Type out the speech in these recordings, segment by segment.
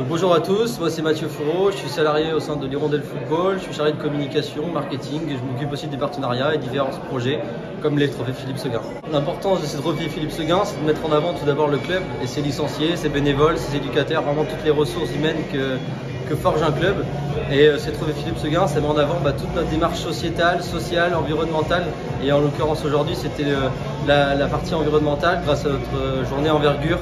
Bonjour à tous, moi c'est Mathieu Fourreau, je suis salarié au sein de l'Hirondelle Football, je suis chargé de communication, marketing et je m'occupe aussi des partenariats et divers projets comme les trophées Philippe Seguin. L'importance de ces trophées Philippe Seguin, c'est de mettre en avant tout d'abord le club et ses licenciés, ses bénévoles, ses éducateurs, vraiment toutes les ressources humaines que forge un club. Et ces trophées Philippe Seguin, ça met en avant toute notre démarche sociétale, environnementale. Et en l'occurrence aujourd'hui, c'était la partie environnementale grâce à notre journée envergure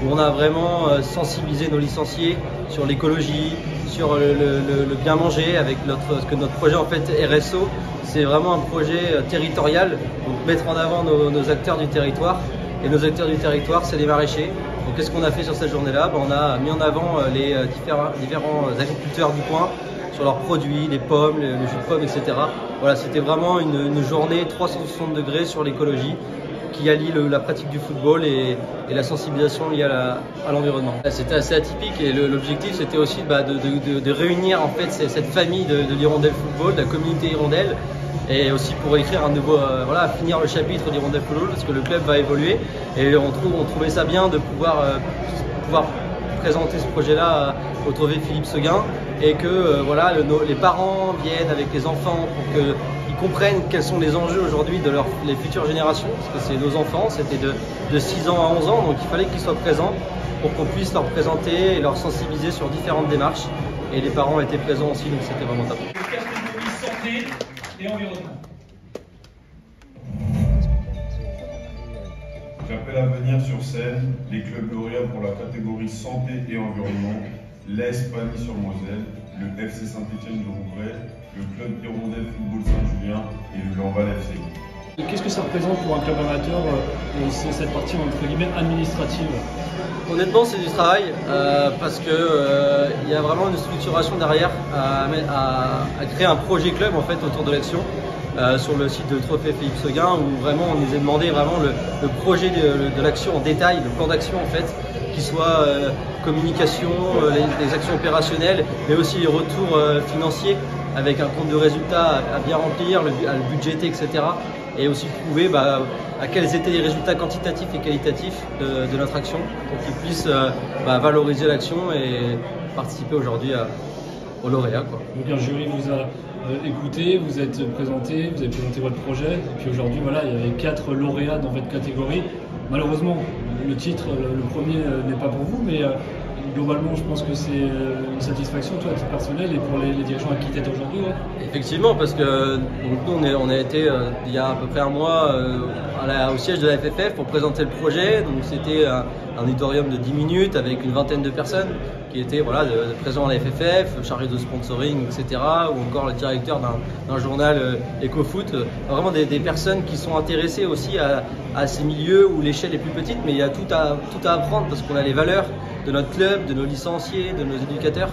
où on a vraiment sensibilisé nos licenciés sur l'écologie, sur le bien manger avec notre projet en fait RSO. C'est vraiment un projet territorial, donc mettre en avant nos acteurs du territoire. Et nos acteurs du territoire, c'est les maraîchers. Donc qu'est-ce qu'on a fait sur cette journée-là? On a mis en avant les différents agriculteurs du coin sur leurs produits, les pommes, le jus de pommes, etc. Voilà, c'était vraiment une journée 360 degrés sur l'écologie qui allie la pratique du football et la sensibilisation liée à l'environnement. C'était assez atypique et l'objectif c'était aussi de réunir en fait cette famille de l'Hirondelle Football, de la communauté Hirondelle, et aussi pour écrire un nouveau, finir le chapitre d'Hirondelle Football parce que le club va évoluer et on trouvait ça bien de pouvoir présenter ce projet-là au trophée Philippe Seguin et que les parents viennent avec les enfants pour qu'ils comprennent quels sont les enjeux aujourd'hui de les futures générations, parce que c'est nos enfants, c'était de 6 ans à 11 ans, donc il fallait qu'ils soient présents pour qu'on puisse leur présenter et leur sensibiliser sur différentes démarches. Et les parents étaient présents aussi, donc c'était vraiment top. Catégorie santé et environnement. J'appelle à venir sur scène les clubs lauréats pour la catégorie santé et environnement, l'ES Pagny-sur-Moselle, le FC Saint-Étienne de Rouvray, le club Hirondelle Football Saint-Julien et le Lamballe FC. Qu'est-ce que ça représente pour un club amateur, cette partie entre guillemets administrative? Honnêtement, c'est du travail parce que il y a vraiment une structuration derrière à créer un projet club en fait autour de l'action. Sur le site de Trophée Philippe Seguin où vraiment on nous a demandé vraiment le projet de l'action en détail, le plan d'action en fait, qui soit communication, les actions opérationnelles, mais aussi les retours financiers avec un compte de résultats à bien remplir, à le budgéter, etc. Et aussi prouver à quels étaient les résultats quantitatifs et qualitatifs de notre action pour qu'ils puissent valoriser l'action et participer aujourd'hui au lauréat. Donc un jury vous a écouté, vous êtes présenté, vous avez présenté votre projet, et puis aujourd'hui voilà, il y avait 4 lauréats dans votre catégorie. Malheureusement, le titre, le premier n'est pas pour vous, mais globalement, je pense que c'est une satisfaction, toi, à titre personnel, et pour les dirigeants à qui tu es aujourd'hui. Ouais. Effectivement, parce que nous, on a été il y a à peu près un mois au siège de la FFF pour présenter le projet. Donc c'était un auditorium de 10 minutes avec une vingtaine de personnes qui étaient présents à la FFF, chargés de sponsoring, etc. Ou encore le directeur d'un journal EcoFoot. Vraiment des personnes qui sont intéressées aussi à ces milieux où l'échelle est plus petite, mais il y a tout à apprendre parce qu'on a les valeurs de notre club, de nos licenciés, de nos éducateurs.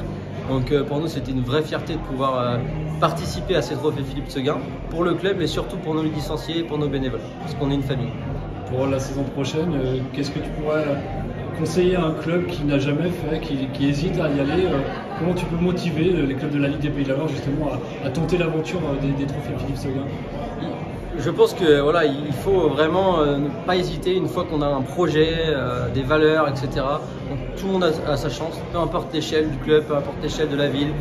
Donc pour nous, c'était une vraie fierté de pouvoir participer à ces trophées Philippe Seguin pour le club et surtout pour nos licenciés et pour nos bénévoles, parce qu'on est une famille. Pour la saison prochaine, qu'est-ce que tu pourrais conseiller à un club qui n'a jamais fait, qui hésite à y aller? Comment tu peux motiver les clubs de la Ligue des Pays de la Loire justement à tenter l'aventure des trophées Philippe Seguin? Je pense que il faut vraiment ne pas hésiter une fois qu'on a un projet, des valeurs, etc. Donc, tout le monde a sa chance, peu importe l'échelle du club, peu importe l'échelle de la ville,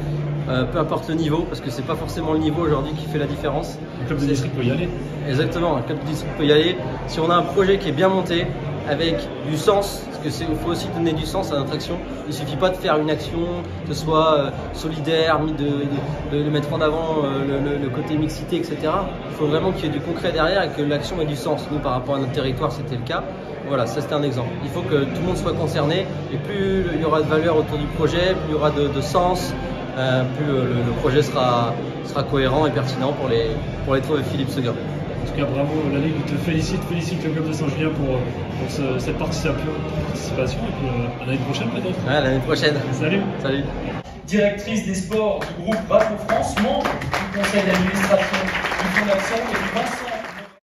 peu importe le niveau, parce que c'est pas forcément le niveau aujourd'hui qui fait la différence. Un club de district peut y aller. Exactement, un club de district peut y aller. Si on a un projet qui est bien monté, avec du sens, parce qu'il faut aussi donner du sens à notre action. Il ne suffit pas de faire une action, que ce soit solidaire, de mettre en avant le côté mixité, etc. Il faut vraiment qu'il y ait du concret derrière et que l'action ait du sens. Nous, par rapport à notre territoire, c'était le cas. Voilà, ça c'était un exemple. Il faut que tout le monde soit concerné et plus il y aura de valeur autour du projet, plus il y aura de sens, plus le projet sera cohérent et pertinent pour les trophées Philippe Seguin. En tout cas, bravo, la Ligue te félicite le club de Saint-Julien pour cette participation et puis à l'année prochaine peut-être. Ouais, à l'année prochaine. Salut. Salut. Directrice des sports du groupe Bateau France, membre du conseil d'administration du Fonds d'Action et du Vincent.